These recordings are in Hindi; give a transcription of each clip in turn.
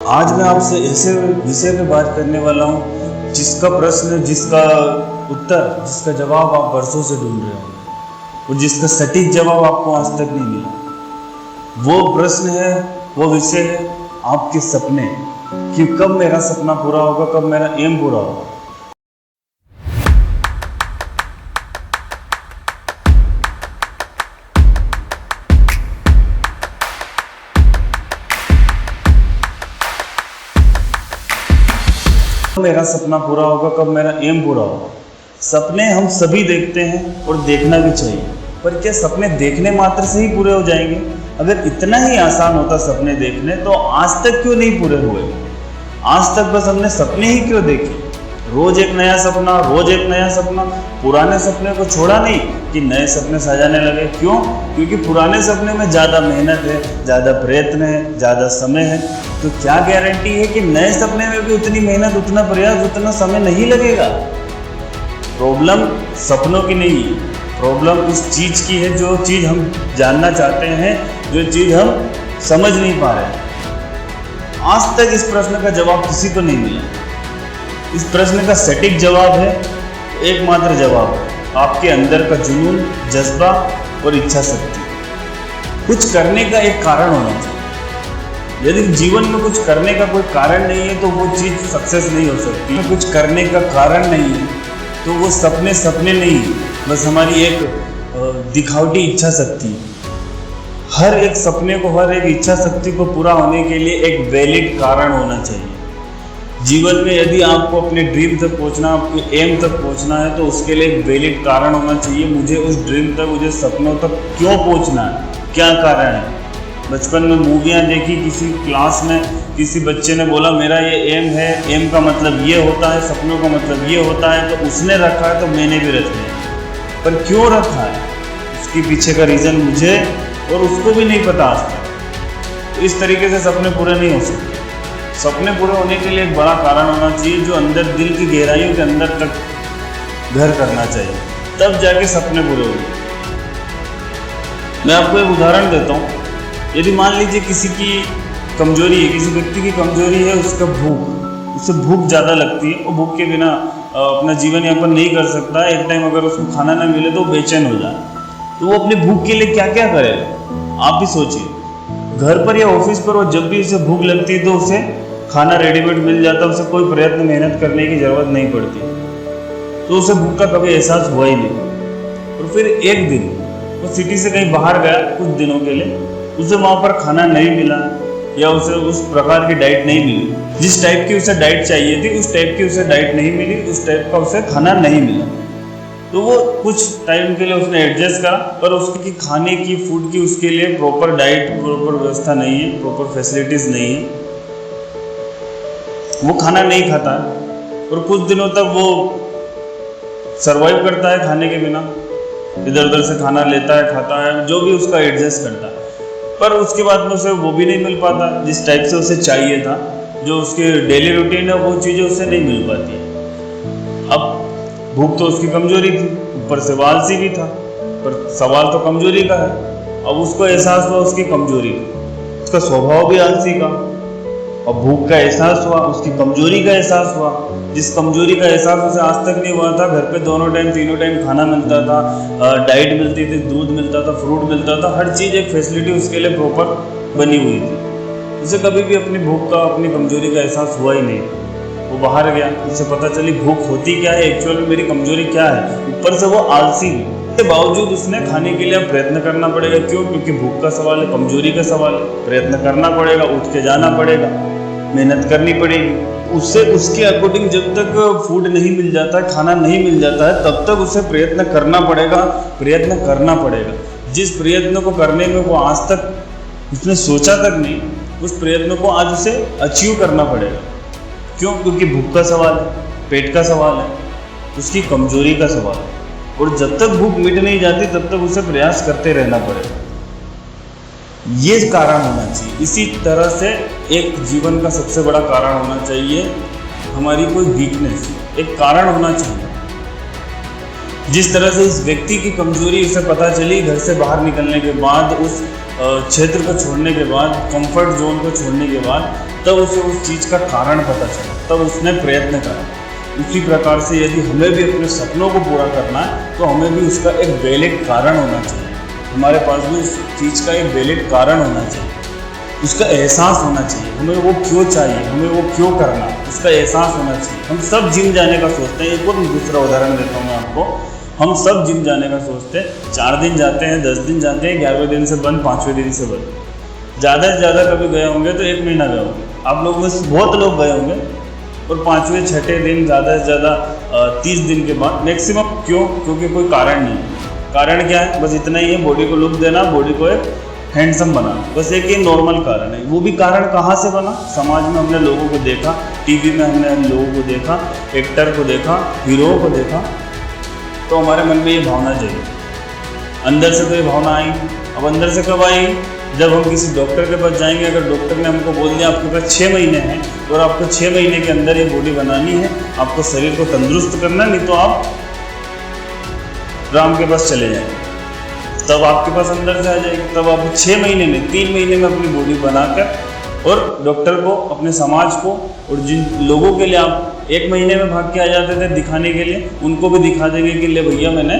आज मैं आपसे ऐसे विषय पे बात करने वाला हूँ जिसका प्रश्न, जिसका उत्तर, जिसका जवाब आप वर्षों से ढूंढ रहे हो और जिसका सटीक जवाब आपको आज तक नहीं मिला। वो प्रश्न है, वो विषय है आपके सपने, कि कब मेरा सपना पूरा होगा, कब मेरा एम पूरा होगा। मेरा सपना पूरा होगा, कब मेरा एम पूरा होगा। सपने हम सभी देखते हैं और देखना भी चाहिए, पर क्या सपने देखने मात्र से ही पूरे हो जाएंगे? अगर इतना ही आसान होता सपने देखने तो आज तक क्यों नहीं पूरे हुए? आज तक बस हमने सपने ही क्यों देखे? रोज एक नया सपना, रोज एक नया सपना। पुराने सपने को छोड़ा नहीं कि नए सपने सजाने लगे। क्यों? क्योंकि पुराने सपने में ज़्यादा मेहनत है, ज़्यादा प्रयत्न है, ज़्यादा समय है। तो क्या गारंटी है कि नए सपने में भी उतनी मेहनत, उतना प्रयास, उतना समय नहीं लगेगा? प्रॉब्लम सपनों की नहीं है, प्रॉब्लम उस चीज़ की है जो चीज़ हम जानना चाहते हैं, जो चीज़ हम समझ नहीं पा रहे। आज तक इस प्रश्न का जवाब किसी को नहीं मिला। इस प्रश्न का सटीक जवाब है, एकमात्र जवाब है आपके अंदर का जुनून, जज्बा और इच्छा शक्ति। कुछ करने का एक कारण होना चाहिए। यदि जीवन में कुछ करने का कोई कारण नहीं है तो वो चीज़ सक्सेस नहीं हो सकती। कुछ करने का कारण नहीं है तो वो सपने सपने नहीं, बस हमारी एक दिखावटी इच्छा शक्ति। हर एक सपने को, हर एक इच्छा शक्ति को पूरा होने के लिए एक वैलिड कारण होना चाहिए। जीवन में यदि आपको अपने ड्रीम तक पहुंचना, आपके एम तक पहुंचना है तो उसके लिए एक वैलिड कारण होना चाहिए। मुझे उस ड्रीम तक, मुझे सपनों तक क्यों पहुंचना है, क्या कारण है? बचपन में मूवियाँ देखी, किसी क्लास में किसी बच्चे ने बोला मेरा ये एम है, एम का मतलब ये होता है, सपनों का मतलब ये होता है, तो उसने रखा है तो मैंने भी रख लिया। पर क्यों रखा है, उसके पीछे का रीज़न मुझे और उसको भी नहीं पता आज तक। तो इस तरीके से सपने पूरे नहीं हो सकते। सपने पूरे होने के लिए एक बड़ा कारण होना चाहिए जो अंदर, दिल की गहराइयों के अंदर तक घर करना चाहिए, तब जाके सपने पूरे होंगे। मैं आपको एक उदाहरण देता हूँ। यदि मान लीजिए किसी की कमजोरी है, किसी व्यक्ति की कमजोरी है उसका भूख, उसे भूख ज़्यादा लगती है, वो भूख के बिना अपना जीवन यापन नहीं कर सकता। एक टाइम अगर उसको खाना ना मिले तो बेचैन हो जाए, तो वो अपनी भूख के लिए क्या क्या करेगा? आप भी सोचिए। घर पर या ऑफिस पर वो जब भी उसे भूख लगती है तो उसे खाना रेडीमेड मिल जाता, उसे कोई प्रयत्न, मेहनत करने की ज़रूरत नहीं पड़ती, तो उसे भूख का कभी एहसास हुआ ही नहीं। और फिर एक दिन वो सिटी से कहीं बाहर गया कुछ दिनों के लिए, उसे वहाँ पर खाना नहीं मिला या उसे उस प्रकार की डाइट नहीं मिली, जिस टाइप की उसे डाइट चाहिए थी उस टाइप की उसे डाइट नहीं मिली, उस टाइप का उसे खाना नहीं मिला। तो वो कुछ टाइम के लिए उसने एडजस्ट करा, पर उसकी खाने की, फूड की उसके लिए प्रॉपर डाइट, प्रॉपर व्यवस्था नहीं है, प्रॉपर फैसिलिटीज़ नहीं है। वो खाना नहीं खाता है और कुछ दिनों तक वो सरवाइव करता है खाने के बिना, इधर उधर से खाना लेता है, खाता है, जो भी उसका एडजस्ट करता है। पर उसके बाद में उसे वो भी नहीं मिल पाता जिस टाइप से उसे चाहिए था, जो उसके डेली रूटीन है वो चीज़ें उसे नहीं मिल पाती। अब भूख तो उसकी कमजोरी थी, ऊपर से आलसी भी था, पर सवाल तो कमजोरी का है। अब उसको एहसास हुआ उसकी कमजोरी का, उसका स्वभाव भी आलसी का, और भूख का एहसास हुआ, उसकी कमजोरी का एहसास हुआ, जिस कमजोरी का एहसास उसे आज तक नहीं हुआ था। घर पे दोनों टाइम, तीनों टाइम खाना मिलता था, डाइट मिलती थी, दूध मिलता था, फ्रूट मिलता था, हर चीज़, एक फैसिलिटी उसके लिए प्रॉपर बनी हुई थी। उसे कभी भी अपनी भूख का, अपनी कमजोरी का एहसास हुआ ही नहीं। वो बाहर गया, उसे पता चली भूख होती क्या है, एक्चुअल में मेरी कमजोरी क्या है। ऊपर से वो आलसी भी, इसके बावजूद उसने खाने के लिए प्रयत्न करना पड़ेगा। क्यों? क्योंकि भूख का सवाल है, कमजोरी का सवाल है, प्रयत्न करना पड़ेगा, उठ के जाना पड़ेगा, मेहनत करनी पड़ेगी। उससे उसके अकॉर्डिंग जब तक फूड नहीं मिल जाता है, खाना नहीं मिल जाता है, तब तक उसे प्रयत्न करना पड़ेगा, प्रयत्न करना पड़ेगा। जिस प्रयत्न को करने में वो आज तक उसने सोचा तक नहीं, उस प्रयत्न को आज उसे अचीव करना पड़ेगा। क्यों? क्योंकि भूख का सवाल है, पेट का सवाल है, उसकी कमजोरी का सवाल है, और जब तक भूख मिट नहीं जाती तब तक उसे प्रयास करते रहना पड़ेगा। ये कारण होना चाहिए। इसी तरह से एक जीवन का सबसे बड़ा कारण होना चाहिए हमारी कोई वीकनेस, एक कारण होना चाहिए। जिस तरह से इस व्यक्ति की कमजोरी उसे पता चली घर से बाहर निकलने के बाद, उस क्षेत्र को छोड़ने के बाद, कंफर्ट जोन को छोड़ने के बाद, तब उसे उस चीज़ का कारण पता चला, तब उसने प्रयत्न करा। उसी प्रकार से यदि हमें भी अपने सपनों को पूरा करना है तो हमें भी उसका एक वैलिड कारण होना चाहिए। हमारे पास भी उस चीज़ का एक वैलिड कारण होना चाहिए, उसका एहसास होना चाहिए, हमें वो क्यों चाहिए, हमें वो क्यों करना, उसका एहसास होना चाहिए। हम सब जिम जाने का सोचते हैं। एक और दूसरा उदाहरण देता हूँ मैं आपको। हम सब जिम जाने का सोचते हैं, 4 दिन जाते हैं, 10 दिन जाते हैं, 11वें दिन से बंद, 5वें दिन से बंद। ज़्यादा से ज़्यादा कभी गए होंगे तो 1 महीना गए होंगे। आप लोग में बहुत लोग गए होंगे और 5वें 6ठे दिन, ज़्यादा से ज़्यादा 30 दिन के बाद मैक्सिमम। क्यों? क्योंकि कोई कारण नहीं है। कारण क्या है? बस इतना ही है, बॉडी को लुक देना, बॉडी को एक हैंडसम बनाना, बस एक ही नॉर्मल कारण है। वो भी कारण कहाँ से बना? समाज में हमने लोगों को देखा, टीवी में हमने लोगों को देखा, एक्टर को देखा, हीरोओं को देखा, तो हमारे मन में ये भावना जगी, अंदर से तो ये भावना आई। अब अंदर से कब आई? जब हम किसी डॉक्टर के पास जाएंगे, अगर डॉक्टर ने हमको बोल दिया आपके पास 6 महीने हैं और आपको 6 महीने के अंदर ये बॉडी बनानी है, आपको शरीर को तंदुरुस्त करना, नहीं तो आप राम के पास चले जाएंगे, तब आपके पास अंदर से आ जाएगी। तब आप 6 महीने में, 3 महीने में अपनी बॉडी बनाकर और डॉक्टर को, अपने समाज को और जिन लोगों के लिए आप 1 महीने में भाग के आ जाते थे दिखाने के लिए, उनको भी दिखा देंगे कि ले भैया मैंने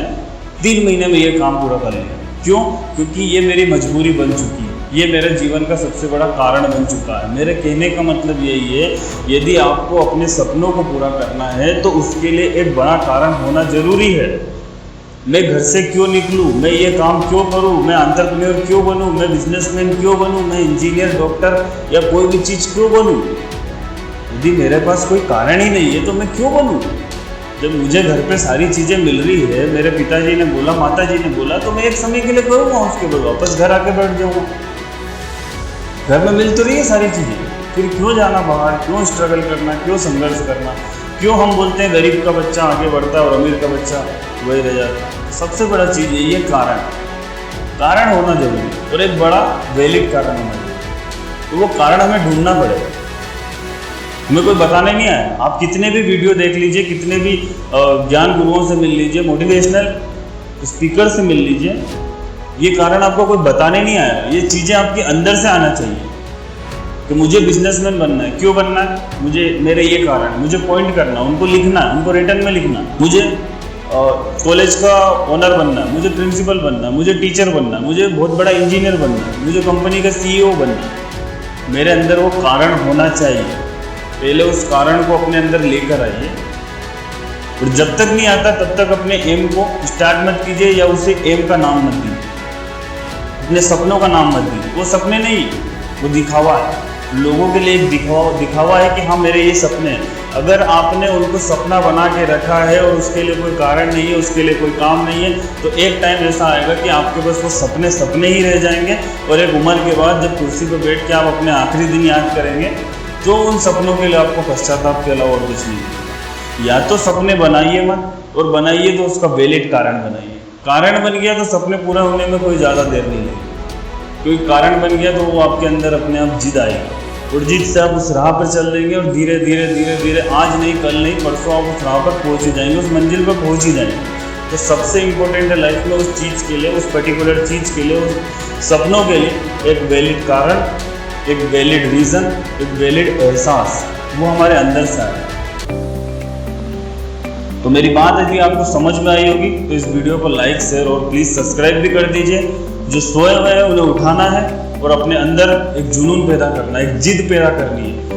3 महीने में ये काम पूरा कर लिया। क्यों? क्योंकि ये मेरी मजबूरी बन चुकी है, ये मेरे जीवन का सबसे बड़ा कारण बन चुका है। मेरे कहने का मतलब यही है, यदि आपको अपने सपनों को पूरा करना है तो उसके लिए एक बड़ा कारण होना जरूरी है। मैं घर से क्यों निकलूं, मैं ये काम क्यों करूं, मैं एंटरप्रेन्योर क्यों बनूं, मैं बिजनेसमैन क्यों बनूं, मैं इंजीनियर, डॉक्टर या कोई भी चीज़ क्यों बनूं? यदि मेरे पास कोई कारण ही नहीं है तो मैं क्यों बनूं? जब मुझे घर पे सारी चीज़ें मिल रही है, मेरे पिताजी ने बोला, माताजी ने बोला, तो मैं एक समय के लिए करूँगा, उसके बाद वापस घर आके बैठ जाऊँगा। घर में मिल तो रही है सारी चीज़ें, फिर क्यों जाना बाहर, क्यों स्ट्रगल करना, क्यों संघर्ष करना? क्यों हम बोलते हैं गरीब का बच्चा आगे बढ़ता है और अमीर का बच्चा वही रह जाता है? सबसे बड़ा चीज़ यही है, कारण होना जरूरी है और एक बड़ा वैलिड कारण होना जरूरी। तो वो कारण हमें ढूंढना पड़ेगा, हमें कोई बताने नहीं आया। आप कितने भी वीडियो देख लीजिए, कितने भी ज्ञान गुरुओं से मिल लीजिए, मोटिवेशनल स्पीकर से मिल लीजिए, ये कारण आपको कोई बताने नहीं आया। ये चीज़ें आपके अंदर से आना चाहिए कि मुझे बिजनेसमैन बनना है। क्यों बनना है? मुझे, मेरे ये कारण, मुझे पॉइंट करना, उनको लिखना, उनको रिटर्न में लिखना। मुझे कॉलेज का ओनर बनना, मुझे प्रिंसिपल बनना, मुझे टीचर बनना, मुझे बहुत बड़ा इंजीनियर बनना, मुझे कंपनी का CEO बनना। मेरे अंदर वो कारण होना चाहिए। पहले उस कारण को अपने अंदर लेकर आइए, और जब तक नहीं आता तब तक अपने एम को स्टार्ट मत कीजिए या उसे एम का नाम मत दीजिए, अपने सपनों का नाम मत दीजिए। वो सपने नहीं, वो दिखावा है। लोगों के लिए एक दिखावा है कि हाँ मेरे ये सपने हैं। अगर आपने उनको सपना बना के रखा है और उसके लिए कोई कारण नहीं है, उसके लिए कोई काम नहीं है, तो एक टाइम ऐसा आएगा कि आपके पास वो सपने ही रह जाएंगे। और एक उम्र के बाद जब कुर्सी पर बैठ के आप अपने आखिरी दिन याद करेंगे तो उन सपनों के लिए आपको पश्चाताप के अलावा और कुछ नहीं। या तो सपने बनाइए मत, और बनाइए तो उसका वैलिड कारण बनाइए। कारण बन गया तो सपने पूरा होने में कोई ज़्यादा देर नहीं लगेगी, क्योंकि कारण बन गया तो वो आपके अंदर अपने आप जिद आएगी, और जिद से आप उस राह पर चल देंगे और धीरे धीरे धीरे धीरे, आज नहीं कल नहीं परसों, आप उस राह पर पहुँच ही जाएंगे, उस मंजिल पर पहुँच ही जाएंगे। तो सबसे इम्पोर्टेंट है लाइफ में उस चीज़ के लिए, उस पर्टिकुलर चीज़ के लिए, उस सपनों के लिए एक वैलिड कारण, एक वैलिड रीज़न, एक वैलिड एहसास, वो हमारे अंदर से आए। तो मेरी बात यदि आपको समझ में आई होगी तो इस वीडियो को लाइक, शेयर और प्लीज़ सब्सक्राइब भी कर दीजिए। जो सोए हुए हैं उन्हें उठाना है और अपने अंदर एक जुनून पैदा करना है, एक जिद पैदा करनी है